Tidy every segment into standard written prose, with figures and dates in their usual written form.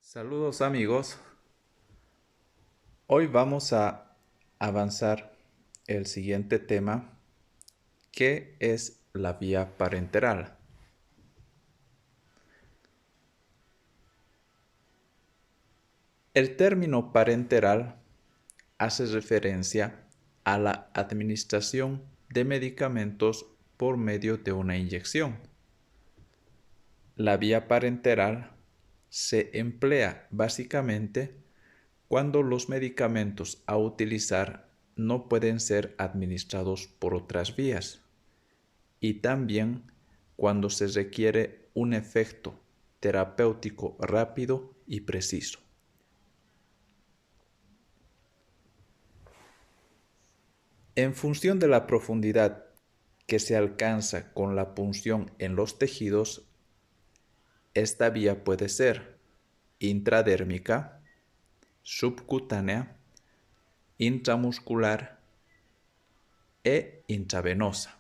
Saludos amigos, hoy vamos a avanzar el siguiente tema, que es la vía parenteral. El término parenteral hace referencia a la administración de medicamentos por medio de una inyección. La vía parenteral se emplea básicamente cuando los medicamentos a utilizar no pueden ser administrados por otras vías y también cuando se requiere un efecto terapéutico rápido y preciso. En función de la profundidad que se alcanza con la punción en los tejidos, esta vía puede ser intradérmica, subcutánea, intramuscular e intravenosa.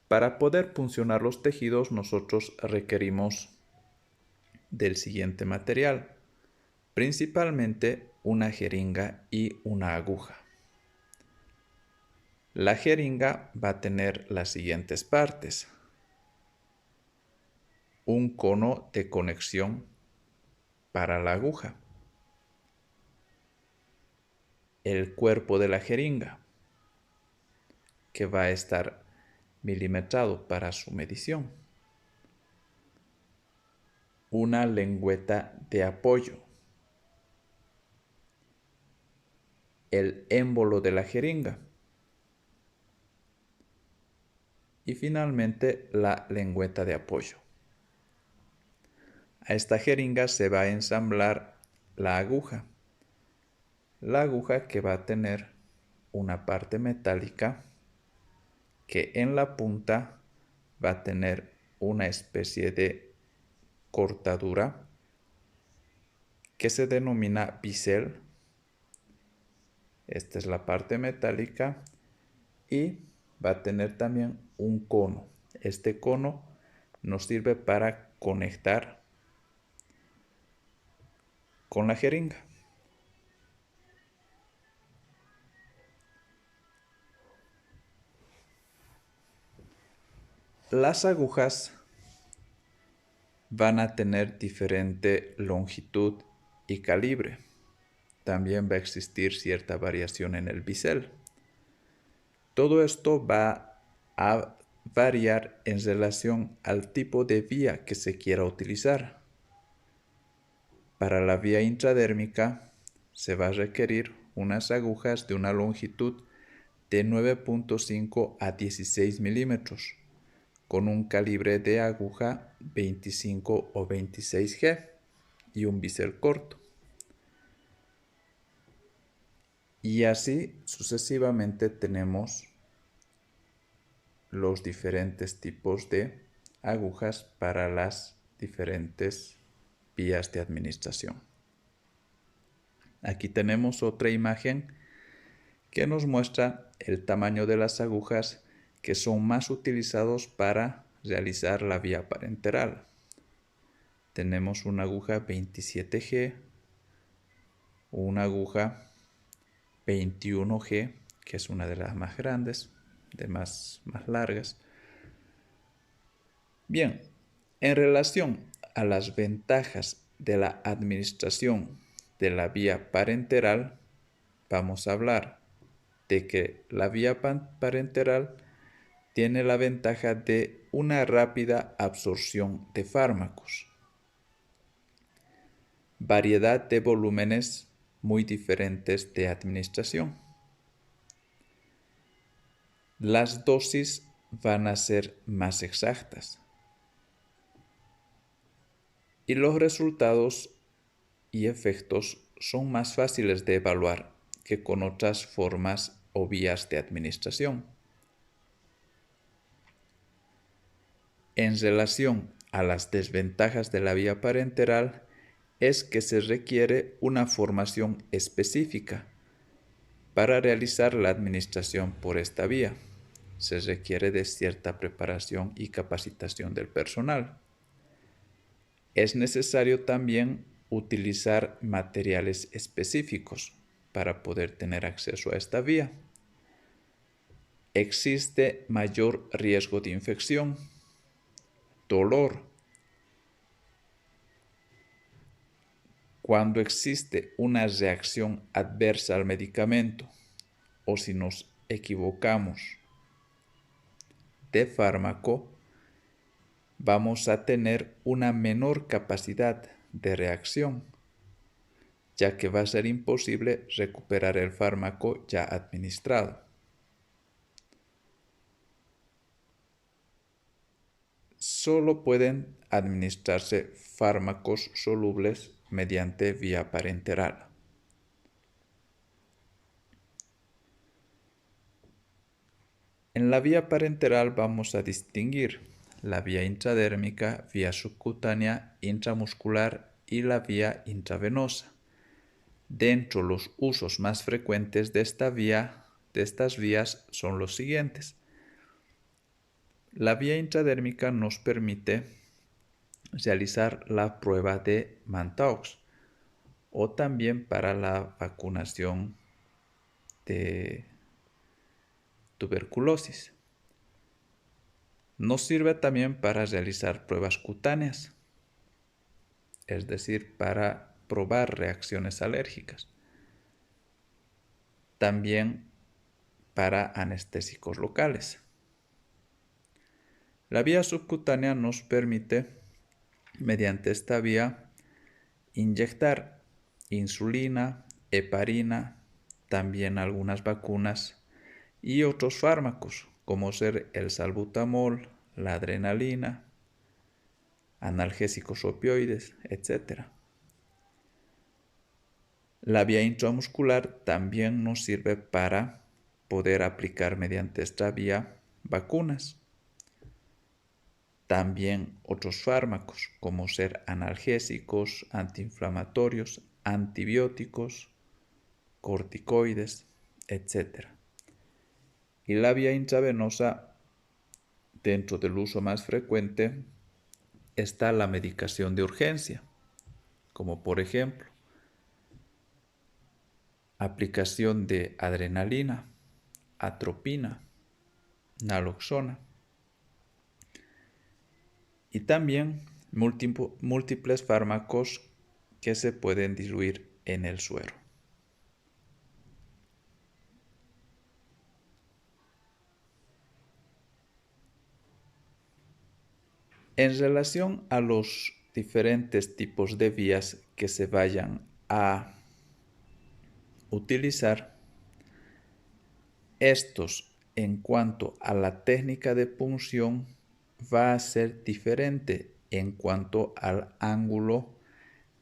Para poder puncionar los tejidos, nosotros requerimos del siguiente material, principalmente una jeringa y una aguja. La jeringa va a tener las siguientes partes: un cono de conexión para la aguja, el cuerpo de la jeringa, que va a estar milimetrado para su medición, una lengüeta de apoyo, el émbolo de la jeringa y finalmente la lengüeta de apoyo. A esta jeringa se va a ensamblar la aguja que va a tener una parte metálica que en la punta va a tener una especie de cortadura que se denomina bisel. Esta es la parte metálica y va a tener también un cono. Este cono nos sirve para conectar con la jeringa. Las agujas van a tener diferente longitud y calibre. También va a existir cierta variación en el bisel. Todo esto va a variar en relación al tipo de vía que se quiera utilizar. Para la vía intradérmica se va a requerir unas agujas de una longitud de 9.5 a 16 milímetros, con un calibre de aguja 25 o 26G y un bisel corto. Y así sucesivamente tenemos los diferentes tipos de agujas para las diferentes vías de administración. Aquí tenemos otra imagen que nos muestra el tamaño de las agujas que son más utilizados para realizar la vía parenteral. Tenemos una aguja 27G, una aguja 21G, que es una de las más grandes, de más largas. Bien, en relación a las ventajas de la administración de la vía parenteral, vamos a hablar de que la vía parenteral tiene la ventaja de una rápida absorción de fármacos, variedad de volúmenes muy diferentes de administración. Las dosis van a ser más exactas y los resultados y efectos son más fáciles de evaluar que con otras formas o vías de administración. En relación a las desventajas de la vía parenteral, es que se requiere una formación específica para realizar la administración por esta vía. se requiere de cierta preparación y capacitación del personal. Es necesario también utilizar materiales específicos para poder tener acceso a esta vía. Existe mayor riesgo de infección, dolor. Cuando existe una reacción adversa al medicamento o si nos equivocamos de fármaco, vamos a tener una menor capacidad de reacción, ya que va a ser imposible recuperar el fármaco ya administrado. Solo pueden administrarse fármacos solubles mediante vía parenteral. En la vía parenteral vamos a distinguir la vía intradérmica, vía subcutánea, intramuscular y la vía intravenosa. Dentro los usos más frecuentes de estas vías son los siguientes. La vía intradérmica nos permite realizar la prueba de Mantoux o también para la vacunación de tuberculosis. Nos sirve también para realizar pruebas cutáneas, es decir, para probar reacciones alérgicas. También para anestésicos locales. La vía subcutánea nos permite, mediante esta vía, inyectar insulina, heparina, también algunas vacunas y otros fármacos, como ser el salbutamol, la adrenalina, analgésicos opioides, etc. La vía intramuscular también nos sirve para poder aplicar mediante esta vía vacunas. También otros fármacos, como ser analgésicos, antiinflamatorios, antibióticos, corticoides, etc. Y la vía intravenosa, dentro del uso más frecuente, está la medicación de urgencia, como por ejemplo, aplicación de adrenalina, atropina, naloxona y también múltiples fármacos que se pueden diluir en el suero. En relación a los diferentes tipos de vías que se vayan a utilizar, estos en cuanto a la técnica de punción va a ser diferente en cuanto al ángulo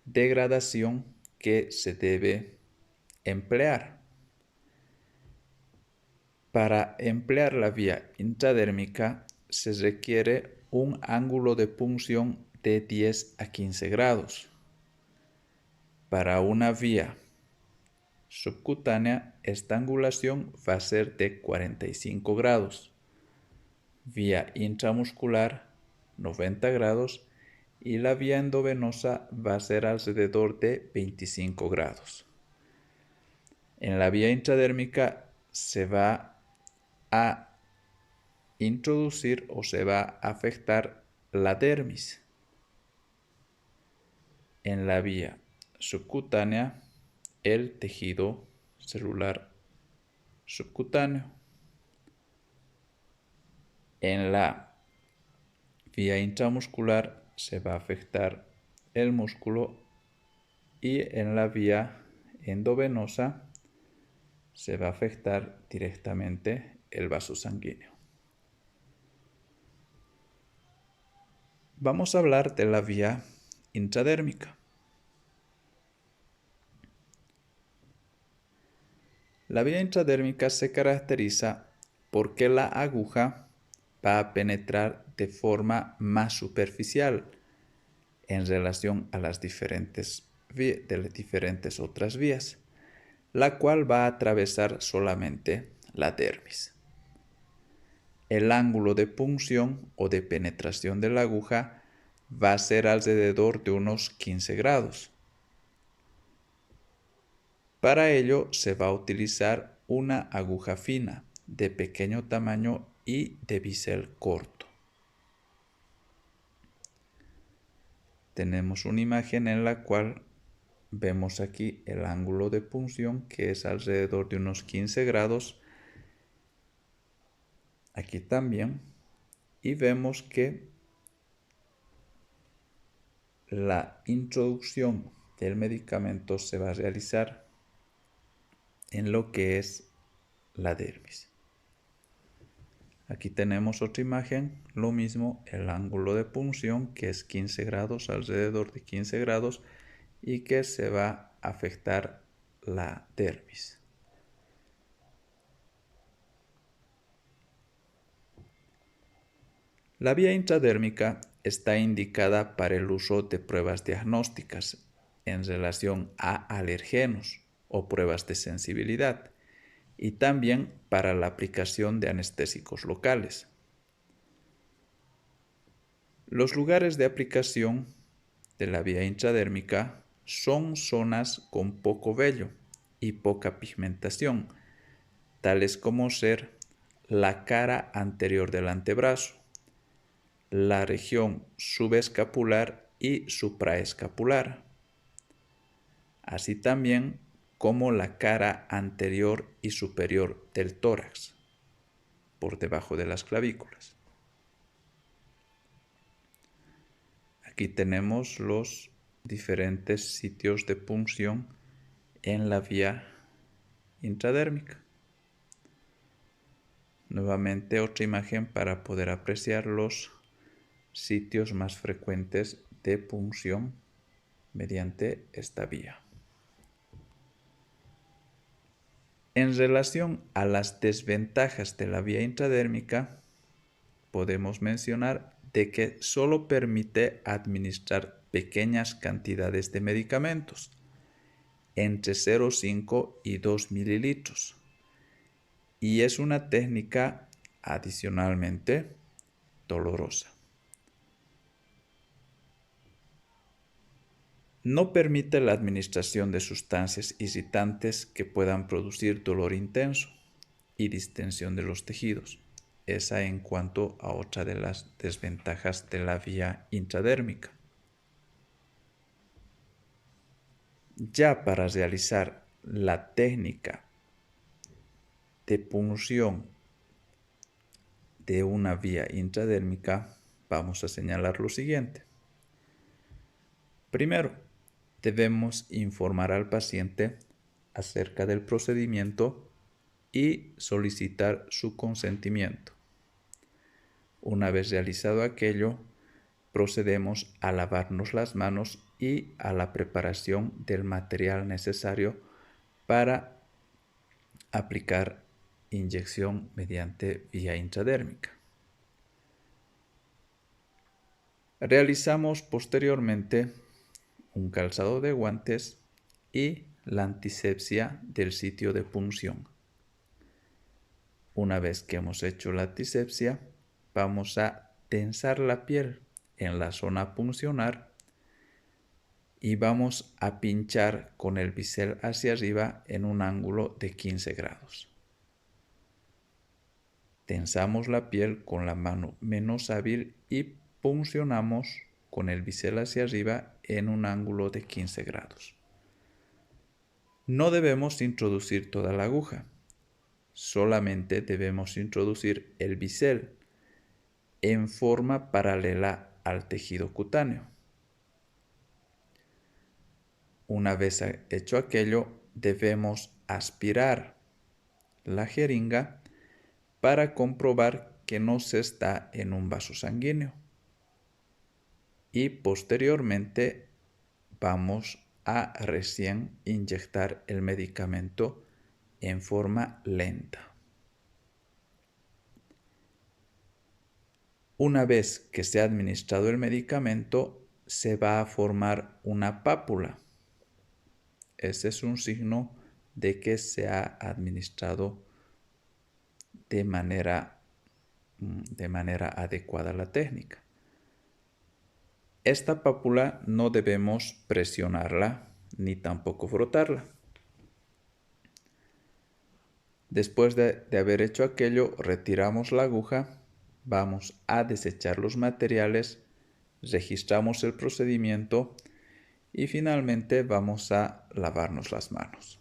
de gradación que se debe emplear. Para emplear la vía intradérmica se requiere un ángulo de punción de 10 a 15 grados. Para una vía subcutánea, esta angulación va a ser de 45 grados. Vía intramuscular, 90 grados. Y la vía endovenosa va a ser alrededor de 25 grados. En la vía intradérmica se va a introducir o se va a afectar la dermis. En la vía subcutánea, el tejido celular subcutáneo. En la vía intramuscular se va a afectar el músculo y en la vía endovenosa se va a afectar directamente el vaso sanguíneo. Vamos a hablar de la vía intradérmica. La vía intradérmica se caracteriza porque la aguja va a penetrar de forma más superficial en relación a las diferentes otras vías, la cual va a atravesar solamente la dermis. el ángulo de punción o de penetración de la aguja va a ser alrededor de unos 15 grados. Para ello se va a utilizar una aguja fina, de pequeño tamaño y de bisel corto. Tenemos una imagen en la cual vemos aquí el ángulo de punción, que es alrededor de unos 15 grados. Aquí también. Y vemos que la introducción del medicamento se va a realizar en lo que es la dermis. Aquí tenemos otra imagen, lo mismo, el ángulo de punción, que es 15 grados, alrededor de 15 grados, y que se va a afectar la dermis. La vía intradérmica está indicada para el uso de pruebas diagnósticas en relación a alergenos o pruebas de sensibilidad, y también para la aplicación de anestésicos locales. Los lugares de aplicación de la vía intradérmica son zonas con poco vello y poca pigmentación, tales como ser la cara anterior del antebrazo, la región subescapular y supraescapular, así también como la cara anterior y superior del tórax, por debajo de las clavículas. Aquí tenemos los diferentes sitios de punción en la vía intradérmica. Nuevamente otra imagen para poder apreciar los sitios más frecuentes de punción mediante esta vía. En relación a las desventajas de la vía intradérmica, podemos mencionar de que solo permite administrar pequeñas cantidades de medicamentos, entre 0,5 y 2 mililitros, y es una técnica adicionalmente dolorosa. No permite la administración de sustancias irritantes que puedan producir dolor intenso y distensión de los tejidos. Esa en cuanto a otra de las desventajas de la vía intradérmica. Ya para realizar la técnica de punción de una vía intradérmica, vamos a señalar lo siguiente. Primero, debemos informar al paciente acerca del procedimiento y solicitar su consentimiento. Una vez realizado aquello, procedemos a lavarnos las manos y a la preparación del material necesario para aplicar inyección mediante vía intradérmica. Realizamos posteriormente un calzado de guantes y la antisepsia del sitio de punción. Una vez que hemos hecho la antisepsia, vamos a tensar la piel en la zona puncional y vamos a pinchar con el bisel hacia arriba en un ángulo de 15 grados. Tensamos la piel con la mano menos hábil y puncionamos con el bisel hacia arriba en un ángulo de 15 grados. No debemos introducir toda la aguja, solamente debemos introducir el bisel en forma paralela al tejido cutáneo. Una vez hecho aquello, debemos aspirar la jeringa para comprobar que no se está en un vaso sanguíneo. Y posteriormente vamos a recién inyectar el medicamento en forma lenta. Una vez que se ha administrado el medicamento, se va a formar una pápula. Ese es un signo de que se ha administrado de manera de manera adecuada la técnica. Esta pápula no debemos presionarla ni tampoco frotarla. Después de haber hecho aquello, retiramos la aguja, vamos a desechar los materiales, registramos el procedimiento y finalmente vamos a lavarnos las manos.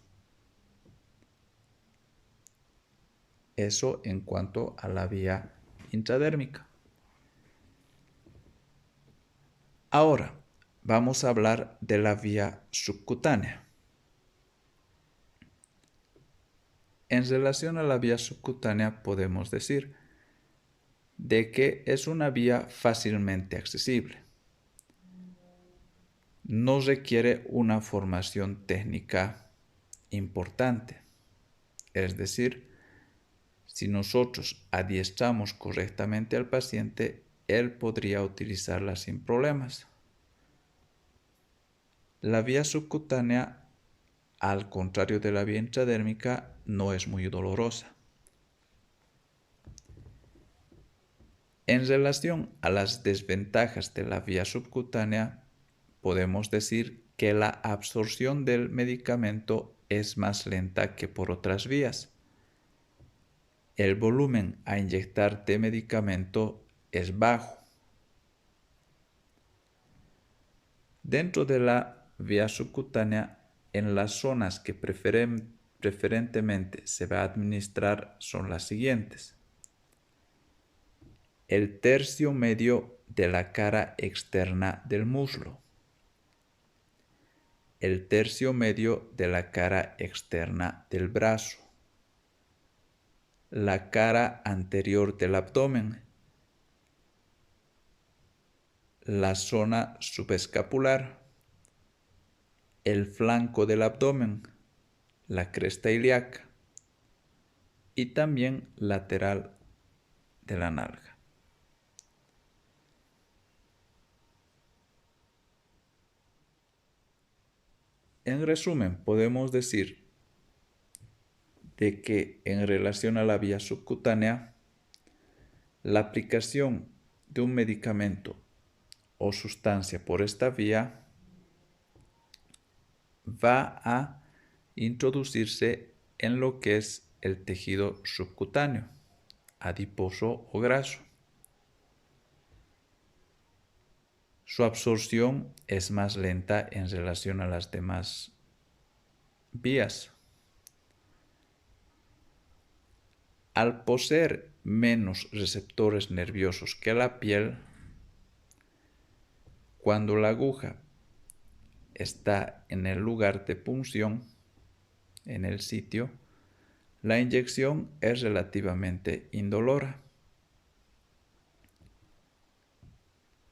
Eso en cuanto a la vía intradérmica. Ahora vamos a hablar de la vía subcutánea. En relación a la vía subcutánea podemos decir de que es una vía fácilmente accesible. No requiere una formación técnica importante. Es decir, si nosotros adiestramos correctamente al paciente, él podría utilizarla sin problemas. La vía subcutánea, al contrario de la vía intradérmica, no es muy dolorosa. En relación a las desventajas de la vía subcutánea, podemos decir que la absorción del medicamento es más lenta que por otras vías. El volumen a inyectar de medicamento es bajo. Dentro de la vía subcutánea, en las zonas que preferentemente se va a administrar son las siguientes: el tercio medio de la cara externa del muslo, el tercio medio de la cara externa del brazo, la cara anterior del abdomen, la zona subescapular, el flanco del abdomen, la cresta ilíaca y también lateral de la nalga. En resumen, podemos decir de que en relación a la vía subcutánea, la aplicación de un medicamento o sustancia por esta vía va a introducirse en lo que es el tejido subcutáneo, adiposo o graso. Su absorción es más lenta en relación a las demás vías. Al poseer menos receptores nerviosos que la piel, cuando la aguja está en el lugar de punción, en el sitio, la inyección es relativamente indolora.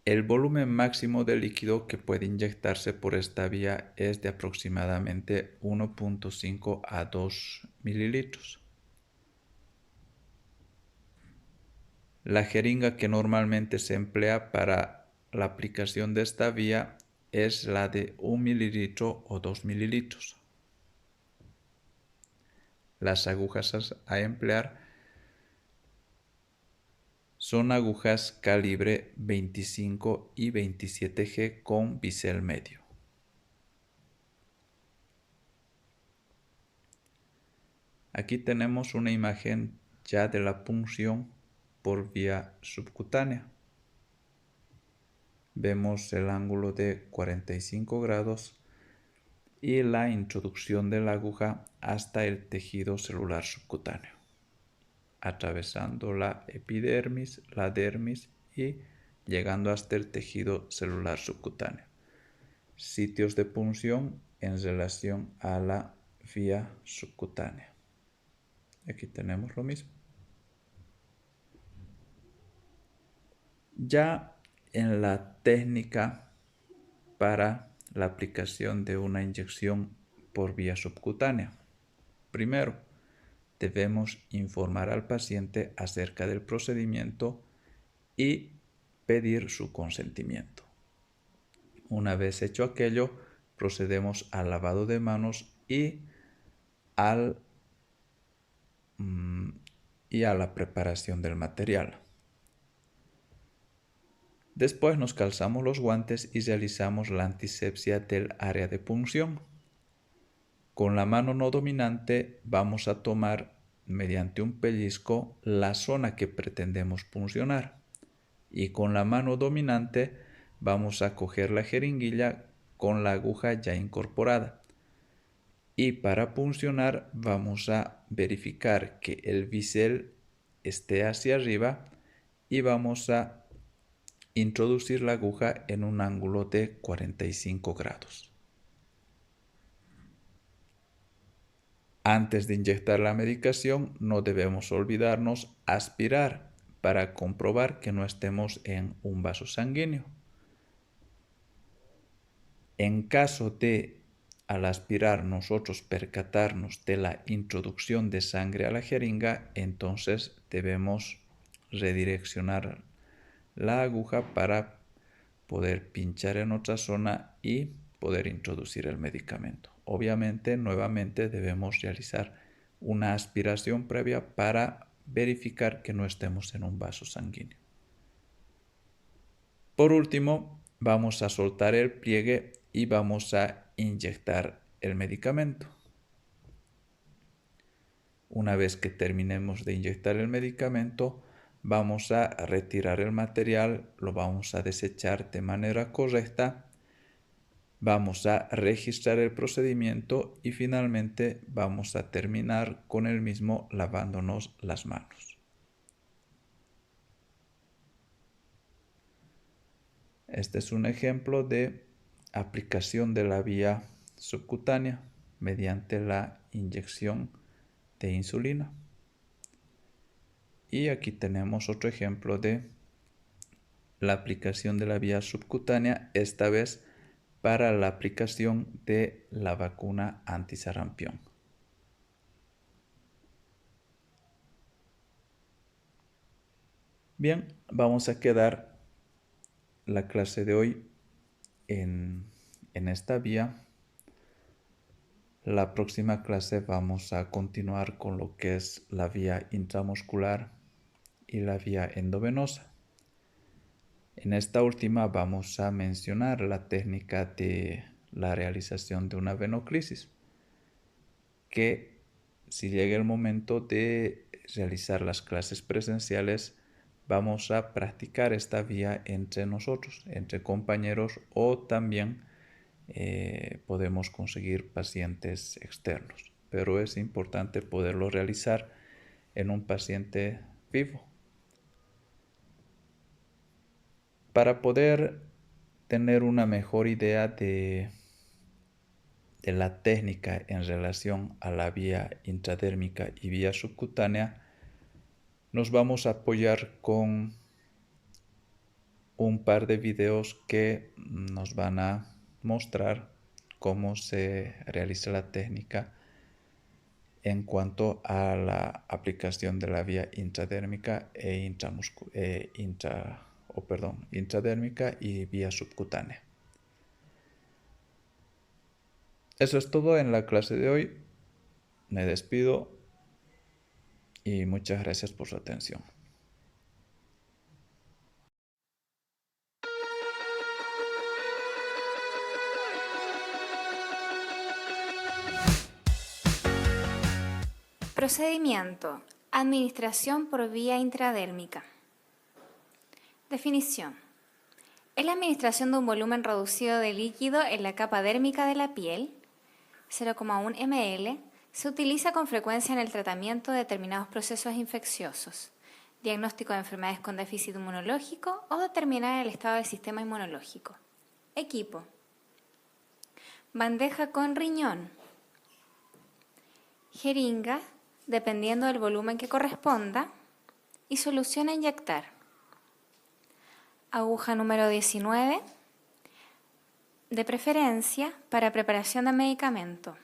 El volumen máximo de líquido que puede inyectarse por esta vía es de aproximadamente 1.5 a 2 mililitros. La jeringa que normalmente se emplea para la aplicación de esta vía es la de 1 mililitro o 2 mililitros. Las agujas a emplear son agujas calibre 25 y 27G con bisel medio. Aquí tenemos una imagen ya de la punción por vía subcutánea. Vemos el ángulo de 45 grados y la introducción de la aguja hasta el tejido celular subcutáneo, atravesando la epidermis, la dermis y llegando hasta el tejido celular subcutáneo. Sitios de punción en relación a la vía subcutánea. Aquí tenemos lo mismo. Ya en la técnica para la aplicación de una inyección por vía subcutánea, primero debemos informar al paciente acerca del procedimiento y pedir su consentimiento. Una vez hecho aquello, procedemos al lavado de manos y a la preparación del material. Después nos calzamos los guantes y realizamos la antisepsia del área de punción. Con la mano no dominante vamos a tomar mediante un pellizco la zona que pretendemos puncionar y con la mano dominante vamos a coger la jeringuilla con la aguja ya incorporada. Y para puncionar vamos a verificar que el bisel esté hacia arriba y vamos a introducir la aguja en un ángulo de 45 grados. Antes de inyectar la medicación no debemos olvidarnos aspirar para comprobar que no estemos en un vaso sanguíneo. En caso de al aspirar nosotros percatarnos de la introducción de sangre a la jeringa, entonces debemos redireccionar la aguja para poder pinchar en otra zona y poder introducir el medicamento. Obviamente, nuevamente debemos realizar una aspiración previa para verificar que no estemos en un vaso sanguíneo. Por último, vamos a soltar el pliegue y vamos a inyectar el medicamento. Una vez que terminemos de inyectar el medicamento, vamos a retirar el material, lo vamos a desechar de manera correcta, vamos a registrar el procedimiento y finalmente vamos a terminar con el mismo lavándonos las manos. Este es un ejemplo de aplicación de la vía subcutánea mediante la inyección de insulina. Y aquí tenemos otro ejemplo de la aplicación de la vía subcutánea, esta vez para la aplicación de la vacuna antisarampión. Bien, vamos a quedar la clase de hoy en esta vía. La próxima clase vamos a continuar con lo que es la vía intramuscular y la vía endovenosa. En esta última vamos a mencionar la técnica de la realización de una venoclisis, que si llega el momento de realizar las clases presenciales, vamos a practicar esta vía entre nosotros, entre compañeros, o también podemos conseguir pacientes externos. Pero es importante poderlo realizar en un paciente vivo. Para poder tener una mejor idea de la técnica en relación a la vía intradérmica y vía subcutánea, nos vamos a apoyar con un par de videos que nos van a mostrar cómo se realiza la técnica en cuanto a la aplicación de la vía intradérmica intradérmica y vía subcutánea. Eso es todo en la clase de hoy. Me despido y muchas gracias por su atención. Procedimiento: administración por vía intradérmica. Definición: es la administración de un volumen reducido de líquido en la capa dérmica de la piel, 0,1 ml. Se utiliza con frecuencia en el tratamiento de determinados procesos infecciosos, diagnóstico de enfermedades con déficit inmunológico o determinar el estado del sistema inmunológico. Equipo: bandeja con riñón, jeringa, dependiendo del volumen que corresponda, y solución a inyectar. Aguja número 19, de preferencia para preparación de medicamento.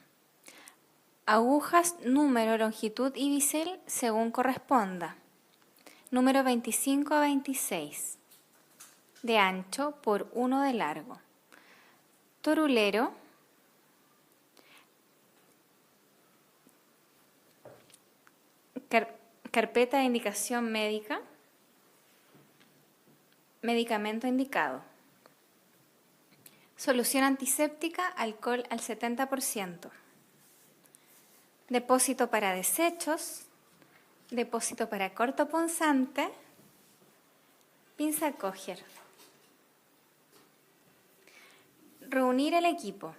Agujas número, longitud y bisel según corresponda. Número 25 a 26, de ancho por 1 de largo. Torulero, carpeta de indicación médica, medicamento indicado. Solución antiséptica, alcohol al 70%. Depósito para desechos, depósito para cortopunzante, pinza Kocher. Reunir el equipo.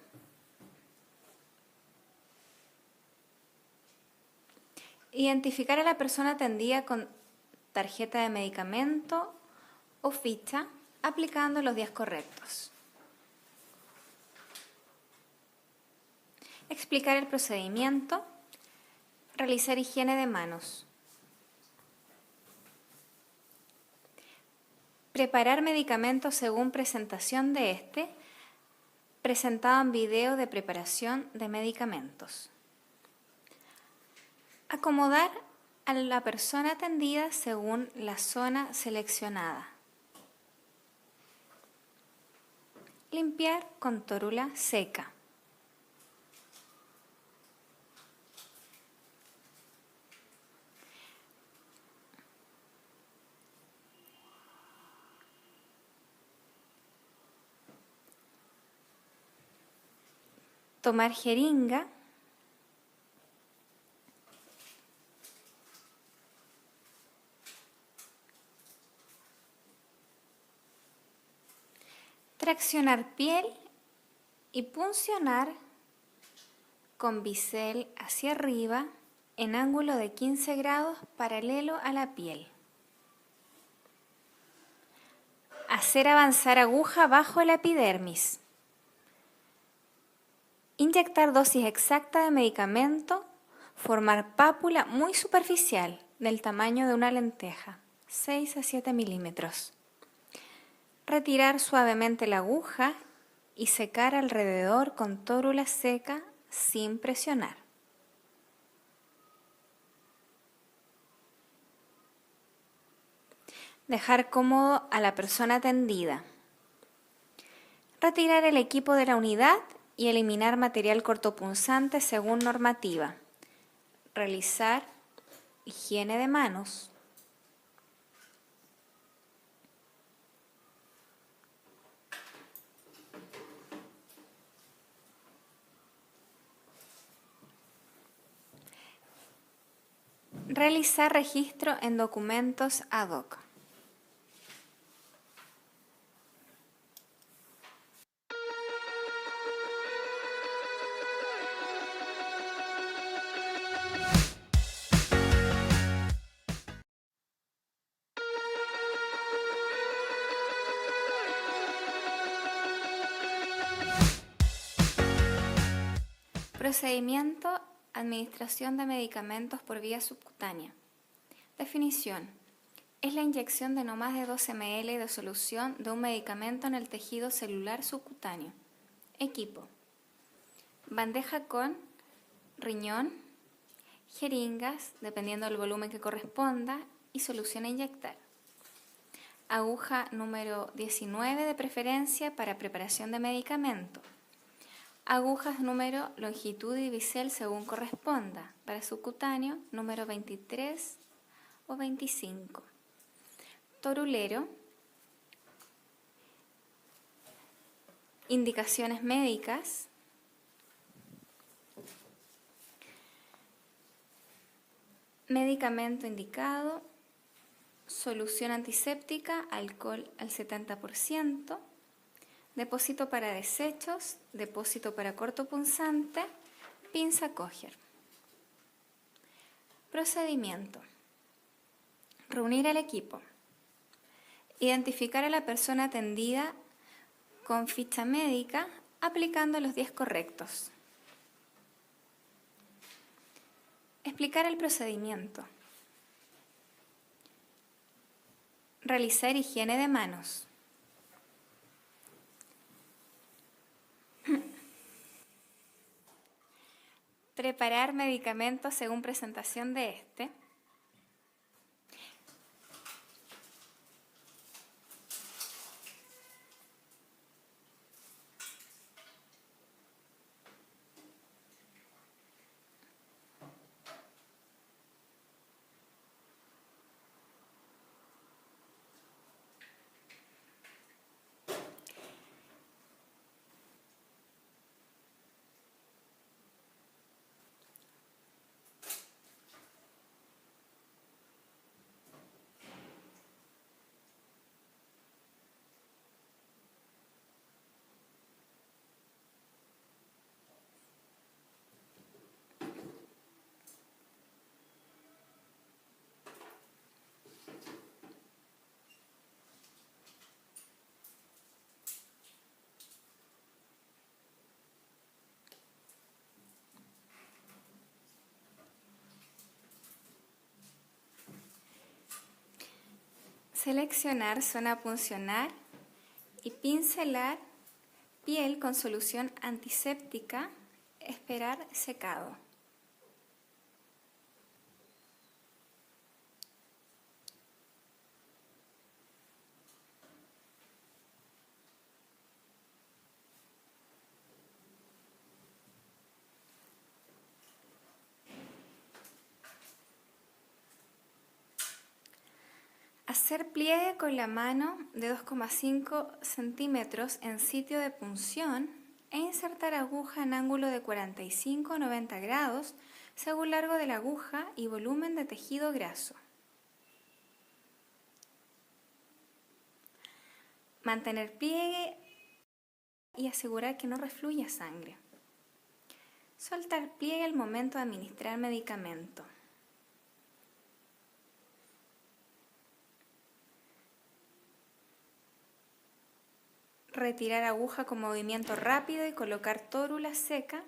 Identificar a la persona atendida con tarjeta de medicamento o ficha, aplicando los días correctos. Explicar el procedimiento. Realizar higiene de manos. Preparar medicamentos según presentación de este, presentado en video de preparación de medicamentos. Acomodar a la persona atendida según la zona seleccionada. Limpiar con tórula seca. Tomar jeringa. Traccionar piel y puncionar con bisel hacia arriba en ángulo de 15 grados paralelo a la piel. Hacer avanzar aguja bajo la epidermis. Inyectar dosis exacta de medicamento, formar pápula muy superficial del tamaño de una lenteja, 6 a 7 milímetros. Retirar suavemente la aguja y secar alrededor con tórula seca sin presionar. Dejar cómodo a la persona atendida. Retirar el equipo de la unidad y eliminar material cortopunzante según normativa. Realizar higiene de manos. Realizar registro en documentos ad hoc. Procedimiento: administración de medicamentos por vía subcutánea. Definición: es la inyección de no más de 2 ml de solución de un medicamento en el tejido celular subcutáneo. Equipo: bandeja con riñón, jeringas, dependiendo del volumen que corresponda, y solución a inyectar. Aguja número 19 de preferencia para preparación de medicamento. Agujas número, longitud y bisel según corresponda. Para subcutáneo, número 23 o 25. Torulero. Indicaciones médicas. Medicamento indicado. Solución antiséptica, alcohol al 70%. Depósito para desechos, depósito para cortopunzante, pinza Kocher. Procedimiento: reunir al equipo. Identificar a la persona atendida con ficha médica aplicando los 10 correctos. Explicar el procedimiento. Realizar higiene de manos. Preparar medicamentos según presentación de este. Seleccionar zona puncional y pincelar piel con solución antiséptica, esperar secado. Hacer pliegue con la mano de 2,5 centímetros en sitio de punción e insertar aguja en ángulo de 45 o 90 grados según largo de la aguja y volumen de tejido graso. Mantener pliegue y asegurar que no refluya sangre. Soltar pliegue al momento de administrar medicamento. Retirar aguja con movimiento rápido y colocar tórula seca.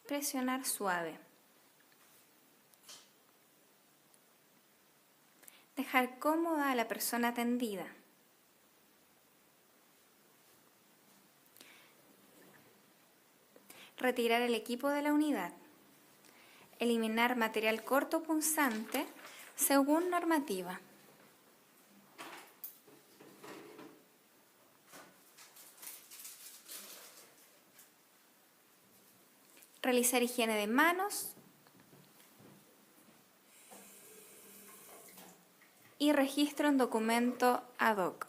Presionar suave. Dejar cómoda a la persona atendida. Retirar el equipo de la unidad. Eliminar material corto punzante según normativa. Realizar higiene de manos y registro en documento ad hoc.